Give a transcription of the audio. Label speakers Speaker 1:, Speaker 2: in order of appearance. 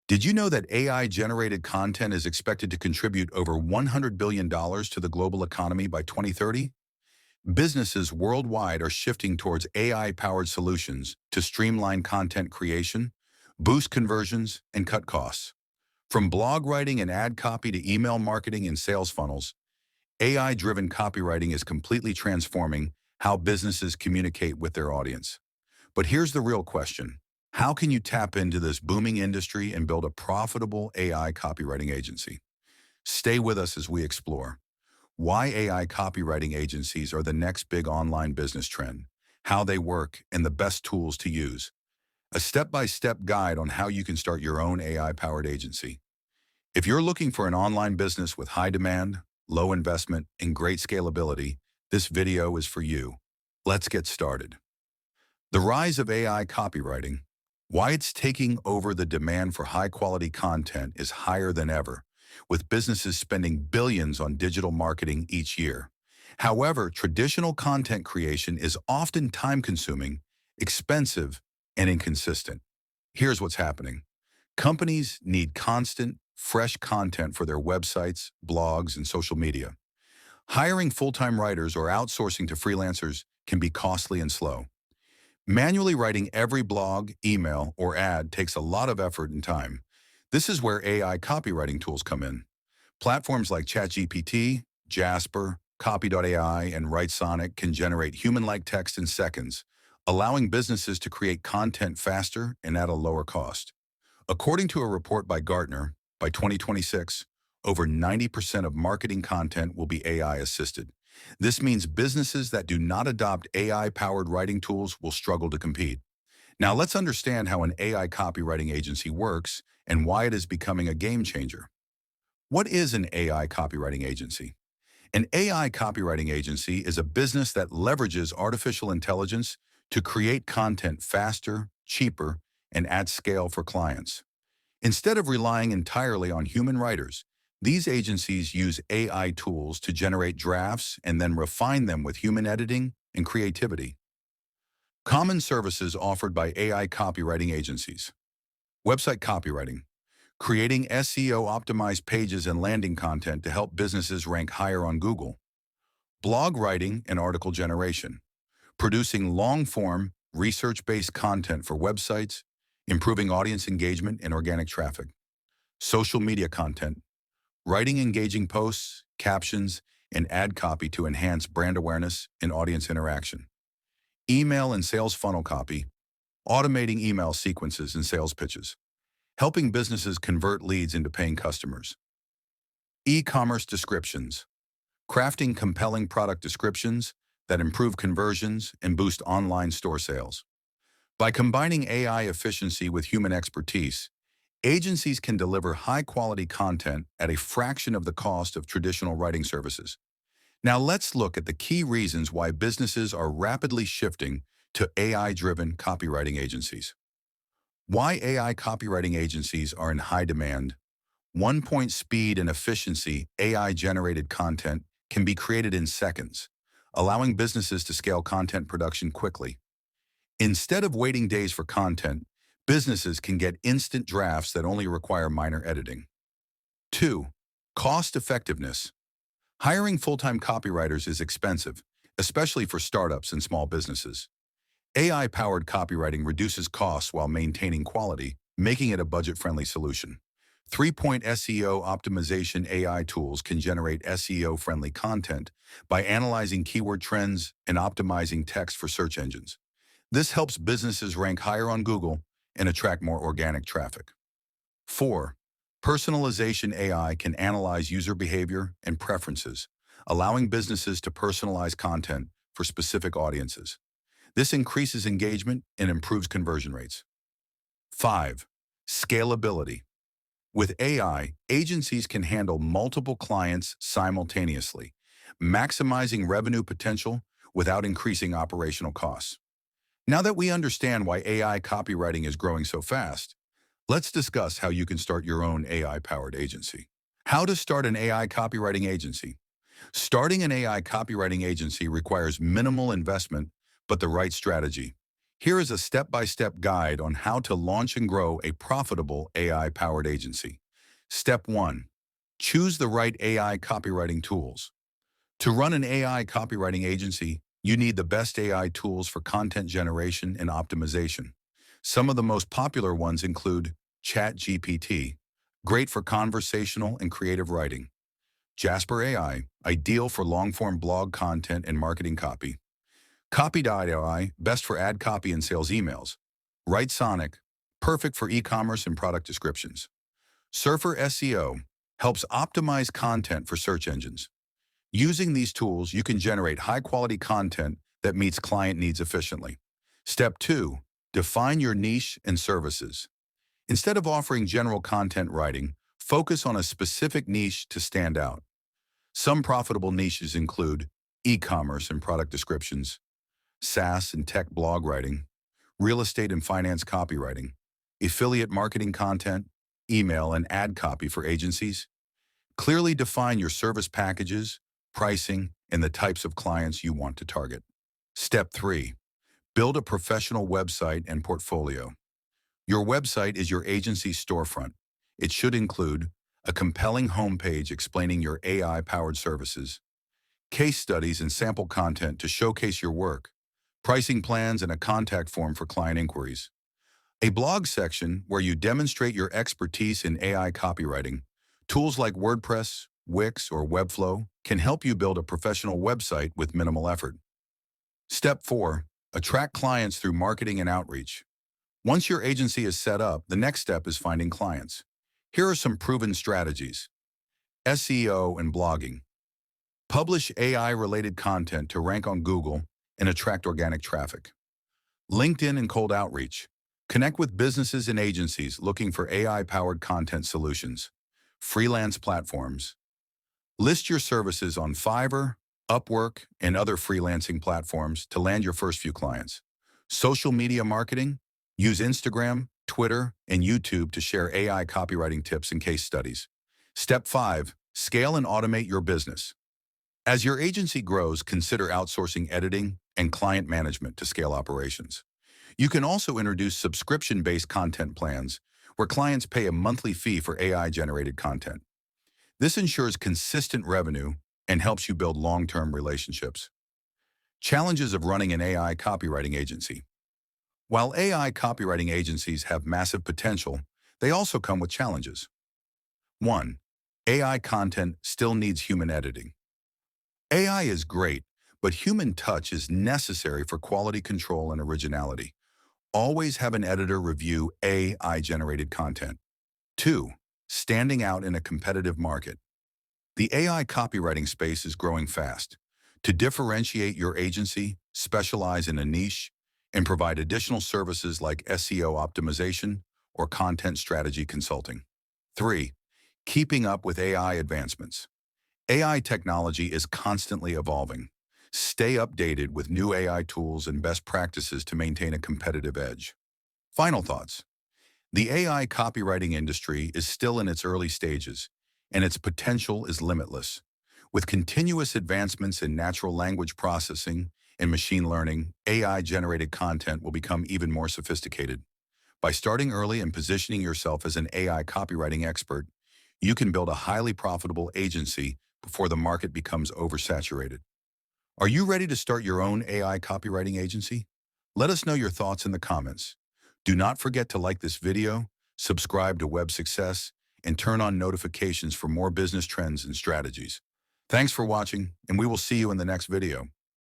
Speaker 1: Did you know that AI-generated content is expected to contribute over $100 billion to the global economy by 2030? Businesses worldwide are shifting towards AI-powered solutions to streamline content creation, boost conversions, and cut costs. From blog writing and ad copy to email marketing and sales funnels, AI-driven copywriting is completely transforming how businesses communicate with their audience. But here's the real question. How can you tap into this booming industry and build a profitable AI copywriting agency? Stay with us as we explore why AI copywriting agencies are the next big online business trend, how they work, and the best tools to use. A step-by-step guide on how you can start your own AI-powered agency. If you're looking for an online business with high demand, low investment, and great scalability, this video is for you. Let's get started. The rise of AI copywriting. Why it's taking over the demand for high-quality content is higher than ever, with businesses spending billions on digital marketing each year. However, traditional content creation is often time-consuming, expensive, and inconsistent. Here's what's happening. Companies need constant, fresh content for their websites, blogs, and social media. Hiring full-time writers or outsourcing to freelancers can be costly and slow. Manually writing every blog, email, or ad takes a lot of effort and time. This is where AI copywriting tools come in. Platforms like ChatGPT, Jasper, Copy.ai, and WriteSonic can generate human-like text in seconds, allowing businesses to create content faster and at a lower cost. According to a report by Gartner, by 2026, over 90% of marketing content will be AI-assisted. This means businesses that do not adopt AI-powered writing tools will struggle to compete. Now let's understand how an AI copywriting agency works and why it is becoming a game changer. What is an AI copywriting agency? An AI copywriting agency is a business that leverages artificial intelligence to create content faster, cheaper, and at scale for clients. Instead of relying entirely on human writers, these agencies use AI tools to generate drafts and then refine them with human editing and creativity. Common services offered by AI copywriting agencies. Website copywriting. Creating SEO-optimized pages and landing content to help businesses rank higher on Google. Blog writing and article generation. Producing long-form, research-based content for websites, improving audience engagement and organic traffic. Social media content. Writing engaging posts, captions, and ad copy to enhance brand awareness and audience interaction. Email and sales funnel copy. Automating email sequences and sales pitches. Helping businesses convert leads into paying customers. E-commerce descriptions. Crafting compelling product descriptions that improve conversions and boost online store sales. By combining AI efficiency with human expertise, agencies can deliver high-quality content at a fraction of the cost of traditional writing services. Now let's look at the key reasons why businesses are rapidly shifting to AI-driven copywriting agencies. Why AI copywriting agencies are in high demand. 1. Speed and efficiency. AI-generated content can be created in seconds, allowing businesses to scale content production quickly. Instead of waiting days for content, businesses can get instant drafts that only require minor editing. 2. Cost effectiveness. Hiring full-time copywriters is expensive, especially for startups and small businesses. AI-powered copywriting reduces costs while maintaining quality, making it a budget-friendly solution. 3. SEO optimization. AI tools can generate SEO-friendly content by analyzing keyword trends and optimizing text for search engines. This helps businesses rank higher on Google and attract more organic traffic. 4. Personalization. AI can analyze user behavior and preferences, allowing businesses to personalize content for specific audiences. This increases engagement and improves conversion rates. 5. Scalability. With AI, agencies can handle multiple clients simultaneously, maximizing revenue potential without increasing operational costs. Now that we understand why AI copywriting is growing so fast, let's discuss how you can start your own AI-powered agency. How to start an AI copywriting agency. Starting an AI copywriting agency requires minimal investment, but the right strategy. Here is a step-by-step guide on how to launch and grow a profitable AI-powered agency. Step 1. Choose the right AI copywriting tools. To run an AI copywriting agency, you need the best AI tools for content generation and optimization. Some of the most popular ones include ChatGPT, great for conversational and creative writing; Jasper AI, ideal for long-form blog content and marketing copy; Copy.ai, best for ad copy and sales emails; Writesonic, perfect for e-commerce and product descriptions; Surfer SEO, helps optimize content for search engines. Using these tools, you can generate high-quality content that meets client needs efficiently. Step 2. Define your niche and services. Instead of offering general content writing, focus on a specific niche to stand out. Some profitable niches include e-commerce and product descriptions, SaaS and tech blog writing, real estate and finance copywriting, affiliate marketing content, email and ad copy for agencies. Clearly define your service packages, pricing, and the types of clients you want to target. Step 3. Build a professional website and portfolio. Your website is your agency's storefront. It should include a compelling homepage explaining your AI-powered services, case studies and sample content to showcase your work, pricing plans and a contact form for client inquiries, a blog section where you demonstrate your expertise in AI copywriting. Tools like WordPress, Wix, or Webflow can help you build a professional website with minimal effort. Step 4. Attract clients through marketing and outreach. Once your agency is set up, the next step is finding clients. Here are some proven strategies. SEO and blogging. Publish AI-related content to rank on Google and attract organic traffic. LinkedIn and cold outreach. Connect with businesses and agencies looking for AI-powered content solutions. Freelance platforms. List your services on Fiverr, Upwork, and other freelancing platforms to land your first few clients. Social media marketing. Use Instagram, Twitter, and YouTube to share AI copywriting tips and case studies. Step 5. Scale and automate your business. As your agency grows, consider outsourcing editing and client management to scale operations. You can also introduce subscription-based content plans where clients pay a monthly fee for AI-generated content. This ensures consistent revenue and helps you build long-term relationships. Challenges of running an AI copywriting agency. While AI copywriting agencies have massive potential, they also come with challenges. 1. AI content still needs human editing. AI is great, but human touch is necessary for quality control and originality. Always have an editor review AI-generated content. 2. Standing out in a competitive market. The AI copywriting space is growing fast. To differentiate your agency, specialize in a niche, and provide additional services like SEO optimization or content strategy consulting. 3. Keeping up with AI advancements. AI technology is constantly evolving. Stay updated with new AI tools and best practices to maintain a competitive edge. Final thoughts. The AI copywriting industry is still in its early stages, and its potential is limitless. With continuous advancements in natural language processing and machine learning, AI-generated content will become even more sophisticated. By starting early and positioning yourself as an AI copywriting expert, you can build a highly profitable agency before the market becomes oversaturated. Are you ready to start your own AI copywriting agency? Let us know your thoughts in the comments. Do not forget to like this video, subscribe to Web Success, and turn on notifications for more business trends and strategies. Thanks for watching, and we will see you in the next video.